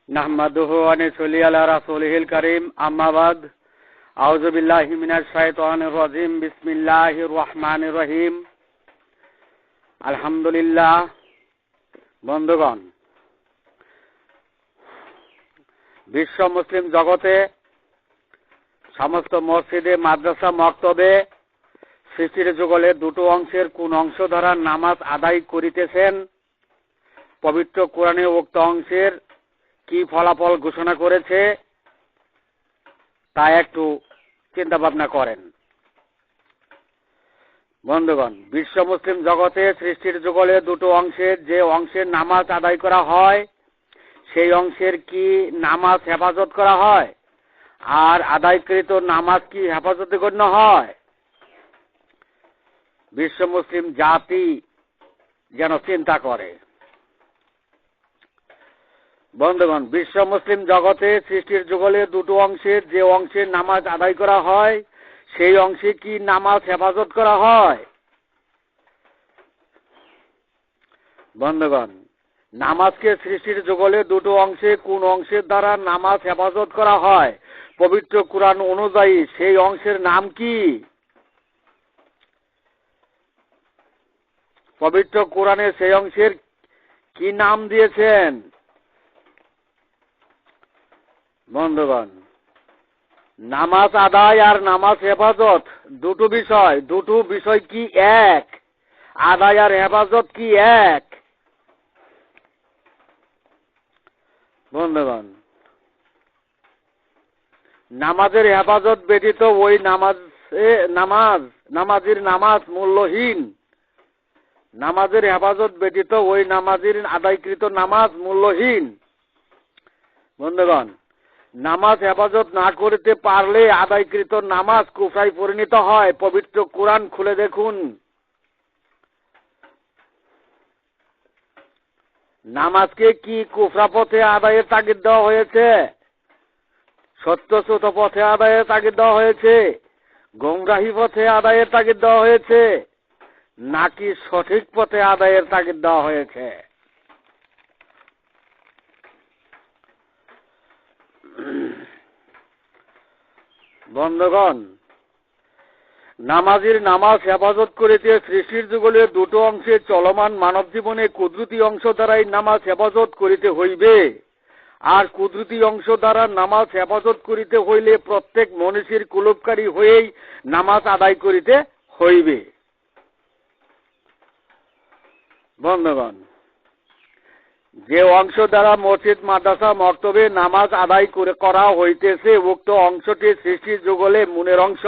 নাহমাদুহু ওয়া নুসাল্লি আলা রাসূলিল কারীম আম্মা বাদ আউযু বিল্লাহি মিনাশ শাইতানির রাজীম বিসমিল্লাহির রহমানির রহিম আলহামদুলিল্লাহ। বন্ধুগণ, বিশ্ব মুসলিম জগতে সমস্ত মসজিদে, মাদ্রাসা, মক্তবে সৃষ্টির যুগলে দুটো অংশের কোন অংশ দ্বারা নামাজ আদায় করিতেছেন, পবিত্র কোরআনে উক্ত অংশের কি ফলাফল ঘোষণা করেছে তা একটু চিন্তা ভাবনা করেন। বন্ধুগণ, বিশ্ব মুসলিম জগতে সৃষ্টির যুগলে দুটো অংশের যে অংশের নামাজ আদায় করা হয় সেই অংশের কি নামাজ হেফাজত করা হয়, আর আদায়কৃত নামাজ কি হেফাজতে গণ্য হয়? বিশ্ব মুসলিম জাতি যেন চিন্তা করে। বন্ধুগণ, বিশ্ব মুসলিম জগতে সৃষ্টির যুগলে দুটো অংশের যে অংশের নামাজ আদায় করা হয় সেই অংশে কি নামাজ হেফাজত করা হয়? বন্ধুগণ, নামাজকে সৃষ্টির যুগলে দুটো অংশে কোন অংশের দ্বারা নামাজ হেফাজত করা হয় পবিত্র কোরআন অনুযায়ী সেই অংশের নাম কি? পবিত্র কোরআনে সেই অংশের কি নাম দিয়েছেন? বন্ধুগণ, নামাজ আদায় আর নামাজ হেফাজত দুটো বিষয় কি এক? আদায় আর হেফাজত কি এক? বন্ধুগণ, নামাজের হেফাজত ব্যতীত ওই নামাজের নামাজ মূল্যহীন। নামাজের হেফাজত ব্যতীত ওই নামাজের আদায়কৃত নামাজ মূল্যহীন। বন্ধুগণ, নামাজ হেফাজত না করতে পারলে আদায়কৃত নামাজ কুফরায় পরিণত হয়। পবিত্র কোরআন খুলে দেখুন। নামাজকে কি কুফরা পথে আদায়ের তাগিদ দেওয়া হয়েছে, সত্যচ্যুত পথে আদায়ের তাগিদ দেওয়া হয়েছে, গোমরাহি পথে আদায়ের তাগিদ দেওয়া হয়েছে, নাকি সঠিক পথে আদায়ের তাগিদ দেওয়া হয়েছে? বন্ধুগণ, নামাজের নামাজ হেফাজত করিতে সৃষ্টির যুগলে দুটো অংশে চলমান মানব জীবনে কুদরতি অংশ দ্বারাই নামাজ হেফাজত করিতে হইবে। আর কুদরতি অংশ দ্বারা নামাজ হেফাজত করিতে হইলে প্রত্যেক মনীষীর কুলুপকারী হয়েই নামাজ আদায় করিতে হইবে। বন্ধুগণ, যে অংশ দ্বারা মসজিদ, মাদ্রাসা, মক্তবে নামাজ আদায় করা হইতেছে উক্ত অংশটি সৃষ্টির যুগলে মুনের অংশ,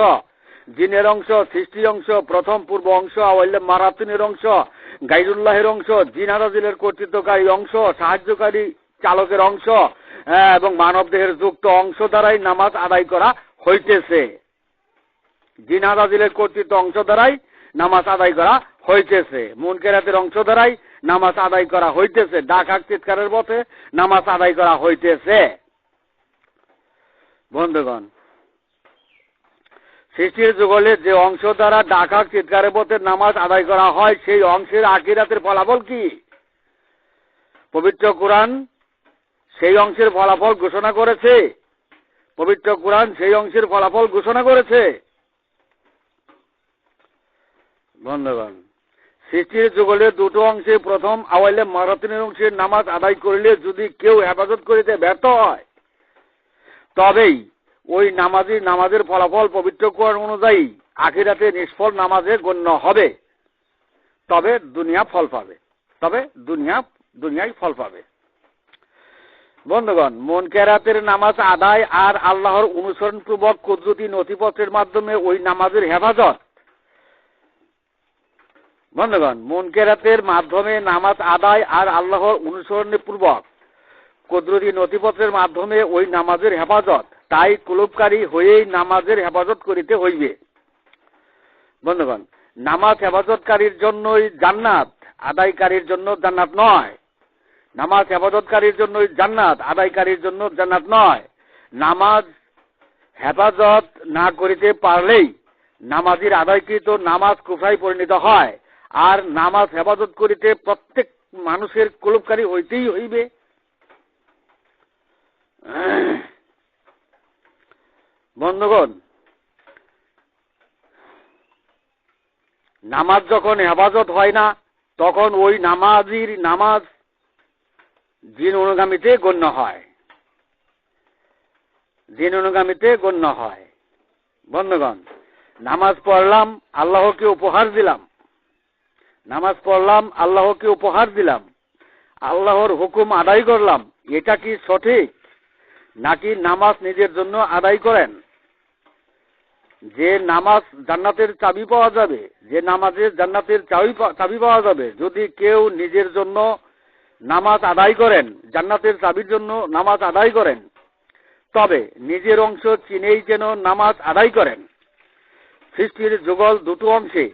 জিনের অংশ, সৃষ্টির অংশ, প্রথম পূর্ব অংশ, মারাতিনের অংশ, গাইরুল্লাহের অংশ, জিনারাজিলের কর্তৃত্বকারী অংশ, সাহায্যকারী চালকের অংশ এবং মানব দেহের যুক্ত অংশ দ্বারাই নামাজ আদায় করা হইতেছে। জিনারাজিলের কর্তৃত্ব অংশ দ্বারাই নামাজ আদায় করা হইতেছে। মুনকেরাতের অংশ দ্বারাই নামাজ আদায় করা হইতেছে। ডাক হাক চিৎকারের পথে নামাজ আদায় করা হইতেছে। বন্ধুগণ, সৃষ্টির যুগলে যে অংশ দ্বারা ডাক হাক চিৎকারের পথে নামাজ আদায় করা হয় সেই অংশের আখিরাতের ফলাফল কি? পবিত্র কোরআন সেই অংশের ফলাফল ঘোষণা করেছে। পবিত্র কোরআন সেই অংশের ফলাফল ঘোষণা করেছে। বন্ধুগণ, সৃষ্টির যুগলে দুটো অংশে প্রথম আওয়ালে মারাতিনের অংশের নামাজ আদায় করিলে যদি কেউ হেফাজত করিতে ব্যর্থ হয় তবেই ওই নামাজের ফলাফল পবিত্র কোরআন অনুযায়ী আখিরাতে নিষ্ফল নামাজে গণ্য হবে। তবে দুনিয়ায় ফল পাবে। বন্ধুগণ, মুনকেরাতের নামাজ আদায় আর আল্লাহর অনুসরণ পূর্বক কুদরতি নথিপত্রের মাধ্যমে ওই নামাজের হেফাজত। বন্ধুগণ, মুনকেরাতের মাধ্যমে নামাজ আদায় আর আল্লাহর অনুসরণের পূর্বক কুদরতি নথিপত্রের মাধ্যমে ওই নামাজের হেফাজত। তাই কুলুপকারী হয়েই নামাজের হেফাজত করিতে হইবে। বন্ধুগণ, নামাজ হেফাজতকারীর জন্যই জান্নাত, আদায়কারীর জন্য জান্নাত নয়। নামাজ হেফাজতকারীর জন্যই জান্নাত, আদায়কারীর জন্য জান্নাত নয়। নামাজ হেফাজত না করিতে পারলেই নামাজের আদায়কৃত নামাজ কুফরায় পরিণত হয়। আর নামাজ হেফাজত করিতে প্রত্যেক মানুষের কুলুপকারী হইতেই হইবে। বন্ধুগণ, নামাজ যখন হেফাজত হয় না তখন ওই নামাজির নামাজ জিন অনুগামীতে গণ্য হয়, জিন অনুগামীতে গণ্য হয়। বন্ধুগণ, নামাজ পড়লাম, আল্লাহকে উপহার দিলাম, নামাজ পড়লাম, আল্লাহকে উপহার দিলাম, আল্লাহর হুকুম আদায় করলাম, এটা কি সঠিক? নাকি নামাজ নিজের জন্য আদায় করেন? যে নামাজ জান্নাতের চাবি পাওয়া যাবে, যে নামাজের জান্নাতের চাবি পাওয়া যাবে, যদি কেউ নিজের জন্য নামাজ আদায় করেন, জান্নাতের চাবির জন্য নামাজ আদায় করেন, তবে নিজের অংশ চিনেই যেন নামাজ আদায় করেন। সৃষ্টির যুগল দুটো অংশে,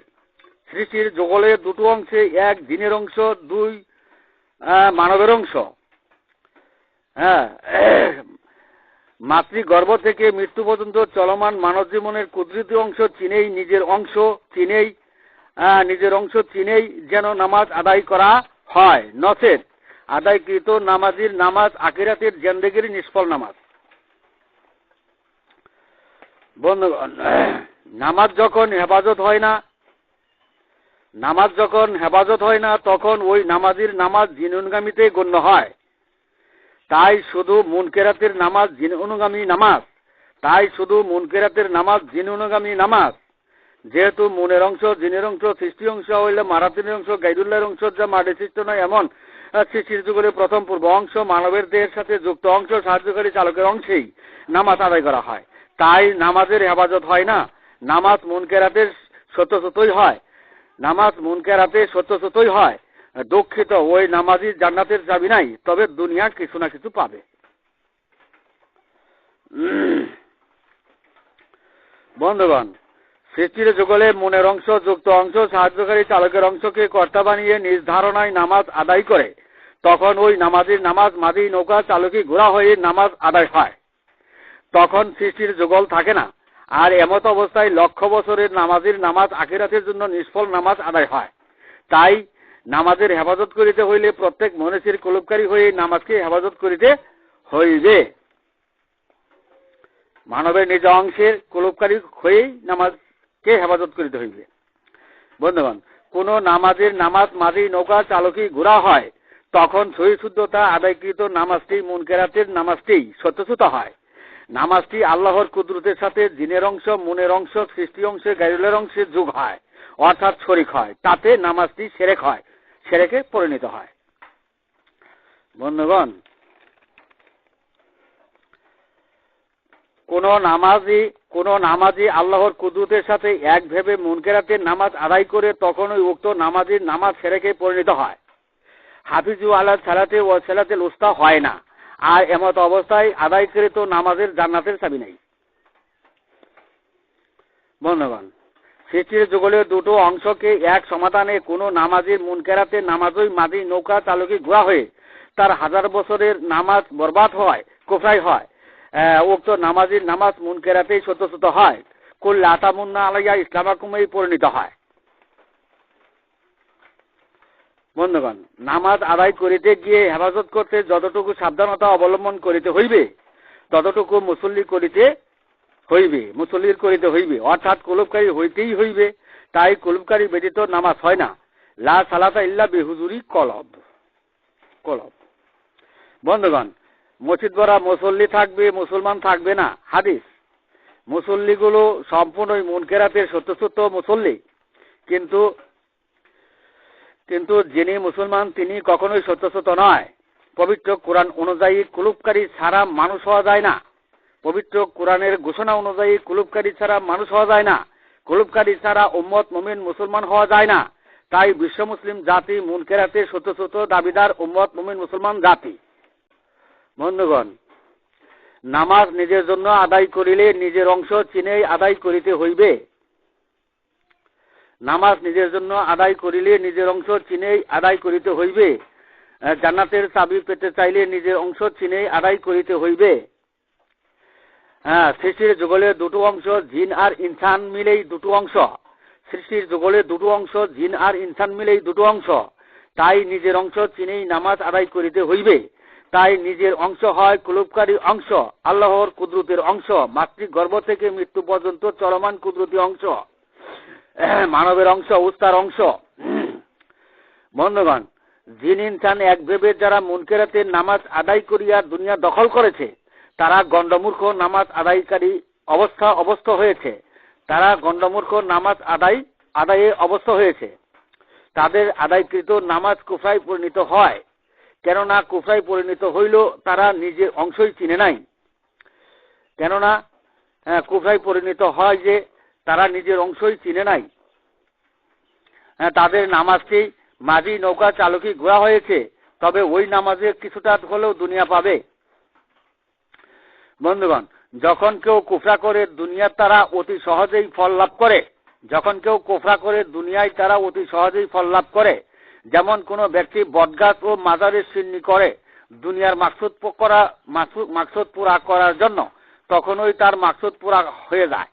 সৃষ্টির যুগলের দুটো অংশে, এক জিনের অংশ, দুই মানবের অংশ। মাতৃগর্ভ থেকে মৃত্যু পর্যন্ত চলমান মানব জীবনের কুদরতি অংশ চিনেই নিজের অংশ চিনেই নিজের অংশ চিনেই যেন নামাজ আদায় করা হয়, নচেত আদায়কৃত নামাজির নামাজ আখিরাতের জিন্দেগির নিষ্ফল নামাজ। বন্ধুগণ, নামাজ যখন হেফাজত হয় না, নামাজ যখন হেফাজত হয় না তখন ওই নামাজির নামাজ জিন অনুগামীতে গণ্য হয়। তাই শুধু মুনকেরাতের নামাজ জিন অনুগামী নামাজ, তাই শুধু মুনকেরাতের নামাজ জিন অনুগামী নামাজ। যেহেতু মনের অংশ জিনের অংশ, সৃষ্টি অংশ হইলে মারাতিনের অংশ, গাইদুল্লাহর অংশ, যা মাটি সৃষ্ট নয় এমন সৃষ্টির যুগের প্রথম পূর্ব অংশ, মানবের দেহের সাথে যুক্ত অংশ, সাহায্যকারী চালকের অংশেই নামাজ আদায় করা হয়। তাই নামাজের হেফাজত হয় না, নামাজ মুনকেরাতের সত্যসত্যই হয়, নামাজ মুনকেরাতে সত্যসত্যই হয়। দুঃখিত, ওই নামাজি জান্নাতের চাবি নাই, তবে দুনিয়া কিছু না কিছু পাবে। বন্ধুগণ, সৃষ্টির যুগলে মনের অংশ, যুক্ত অংশ, সাহায্যকারী চালকের অংশকে কর্তা বানিয়ে নিজ ধারণায় নামাজ আদায় করে, তখন ওই নামাজির নামাজ মাঝি নৌকা চালকি ঘোড়া হয়ে নামাজ আদায় হয়। তখন সৃষ্টির যুগল থাকে না। আর এমত অবস্থায় লক্ষ বছরের নামাজির নামাজ আখিরাতের জন্য নিষ্ফল নামাজ আদায় হয়। তাই নামাজের হেফাজত করিতে হইলে প্রত্যেক মনীষীর কুলুপকারী হয়ে নামাজকে হেফাজত করিতে হইবে। মানবের নিজ অংশের কুলুপকারী হয়েই নামাজকে হেফাজত করিতে হইবে। বন্ধুগণ, কোন নামাজের নামাজ মাঝি নৌকা চালকি ঘোড়া হয়, তখন সহি শুদ্ধতা আদায়কৃত নামাজটি মুনকেরাতের নামাজটি সত্যচ্যুত হয়। নামাজটি আল্লাহর কুদরতের সাথে জিনের অংশ, মনের অংশ, সৃষ্টি অংশে, গায়রুলের অংশে যোগ হয়, অর্থাৎ শরিক হয়। তাতে নামাজটি শিরক হয়, শিরকে পরিণত হয়। বন্ধুগণ, কোন নামাজি আল্লাহর কুদরতের সাথে এক ভেবে মুনকেরাতের নামাজ আদায় করে তখন ওই উক্ত নামাজির নামাজ শিরকে পরিণত হয়। হাফিজু আলা সালাতে ও সালাতুল উস্তা হয় না। আর এমত অবস্থায় আদায়কৃত নামাজের জান্নাতের চাবি নেই। বন্ধুগণ, সৃষ্টির যুগলের দুটো অংশকে এক সমাধানে কোন নামাজির মুনকেরাতের নামাজই মাঝি নৌকা চালকি ঘোড়া হয়ে তার 1000 বছরের নামাজ বরবাদ হয়, কুফরাই হয়। উক্ত নামাজির নামাজ মুনকেরাতেই সত্যচ্যুত হয়, কুল্লা আতামুন্না আলাইয়া ইসলামাকুমেই পরিণত হয়। বন্ধুগণ, নামাজ আদায় করিতে গিয়ে হেফাজত করতে যতটুকু সাবধানতা অবলম্বন করিতে হইবে ততটুকু মুসল্লির করিতে হইবে, অর্থাৎ কুলুপকারী হইতেই হইবে। তাই কুলুপকারী ব্যতীত নামাজ হয় না। লা সালাতা ইল্লা বিহুজুরি কলব। বন্ধুগণ, মসজিদ ভরা মুসল্লি থাকবে, মুসলমান থাকবে না, হাদিস। মুসল্লিগুলো সম্পূর্ণই মুনকেরাতের সত্যসত্য মুসল্লি, কিন্তু যিনি মুসলমান তিনি কখনোই সত্যসত্য নয়। পবিত্র কোরআন অনুযায়ী কুলুপকারী ছাড়া মানুষ হওয়া যায় না। পবিত্র কোরআনের ঘোষণা অনুযায়ী কুলুপকারী ছাড়া মানুষ হওয়া যায় না। কুলুপকারী ছাড়া উম্মত মুমিন মুসলমান হওয়া যায় না। তাই বিশ্ব মুসলিম জাতি মুনকেরাতে সত্যসত্য দাবিদার উম্মত মুমিন মুসলমান জাতি। বন্ধুগণ, নামাজ নিজের জন্য আদায় করিলে নিজের অংশ চিনেই আদায় করিতে হইবে। নামাজ নিজের জন্য আদায় করিলে নিজের অংশ চিনেই আদায় করিতে হইবে। জান্নাতের চাবি পেতে চাইলে নিজের অংশ চিনেই আদায় করিতে হইবে। সৃষ্টির যুগলের দুটো অংশ জিন আর ইনসান মিলেই দুটো অংশ। সৃষ্টির যুগলের দুটো অংশ জিন আর ইনসান মিলেই দুটো অংশ। তাই নিজের অংশ চিনেই নামাজ আদায় করিতে হইবে। তাই নিজের অংশ হয় কুলুপকারী অংশ, আল্লাহর কুদরতের অংশ, মাতৃগর্ভ থেকে মৃত্যু পর্যন্ত চলমান কুদরতি অংশ, মানবের অংশ, উস্তার অংশ। বন্ধুগণ, জিন ইনসান এক ভেবে যারা মুনকেরাতের নামাজ আদায় করিয়া দুনিয়া দখল করেছে, তারা গণ্ডমূর্খ নামাজ আদায়কারী অবস্থা হয়েছে। তারা গণ্ডমূর্খ নামাজ আদায়ে অবস্থা হয়েছে। তাদের আদায়কৃত নামাজ কুফরায় পরিণত হয়। কেননা কুফরায় পরিণত হইল তারা নিজের অংশই চিনে নাই। কেননা কুফরায় পরিণত হয় যে তারা নিজের অংশই চিনে নাই। তাদের নামাজটি মাঝি নৌকা চালকই ঘোরা হয়েছে, তবে ওই নামাজে কিছুটা হলেও দুনিয়া পাবে। বন্ধুগণ, যখন কেউ কুফরা করে দুনিয়ার তারা অতি সহজেই ফল লাভ করে, যখন কেউ কুফরা করে দুনিয়ায় তারা অতি সহজেই ফল লাভ করে, যেমন কোন ব্যক্তি বটগাছ ও মাজারের সিন্নি করে দুনিয়ার মাকসুদ পুরা করার জন্য, তখনই তার মাকসুদ পুরা হয়ে যায়।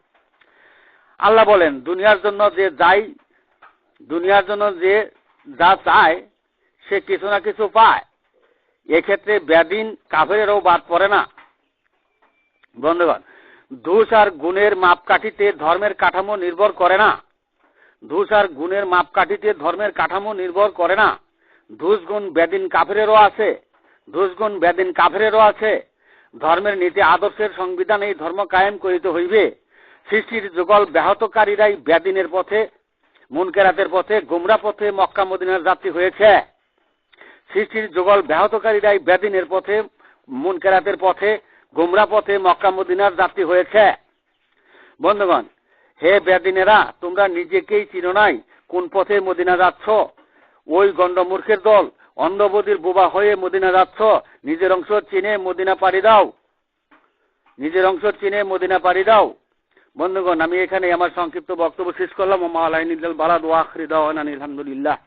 আল্লাহ বলেন, দুনিয়ার জন্য যে যা চায় সে কিছু না কিছু পায়। এক্ষেত্রে বেদিন কাফেরেরও বাদ পড়ে না। বন্ধুগণ, দোষ আর গুণের মাপকাঠিতে ধর্মের কাঠামো নির্ভর করে না। দোষ আর গুণের মাপকাঠিতে ধর্মের কাঠামো নির্ভর করে না। দোষ গুণ বেদিন কাফেরেরও আছে, দোষ গুণ বেদিন কাফেরেরও আছে। ধর্মের নীতি আদর্শের সংবিধান এই ধর্ম কায়েম করিতে হইবে। সৃষ্টির যুগল ব্যাহতকারীরাই বেদিনের পথে, মুনকেরাতের পথে, গুমরা পথে মক্কা মদিনার যাত্রী হয়েছে। সৃষ্টির যুগল ব্যাহতকারীরাই বেদিনের পথে, মুনকেরাতের পথে, গুমরা পথে মক্কা মদিনার যাত্রী হয়েছে। বন্ধুগণ, হে বেদিনেরা, তোমরা নিজেকেই চিনো নাই কোন পথে মদিনা যাচ্ছ। ওই গণ্ডমূর্খের দল অন্ধবধির বোবা হয়ে মদিনা যাচ্ছ। নিজের অংশ চিনে মদিনা পাড়ি দাও, নিজের অংশ চিনে মদিনা পাড়ি দাও। বন্ধুগণ, আমি এখানে আমার সংক্ষিপ্ত বক্তব্য শেষ করলাম। ওয়া মা আলাইনা ইল্লাল বালাগ ওয়া আখিরু দাওয়ানা আলহামদুলিল্লাহ।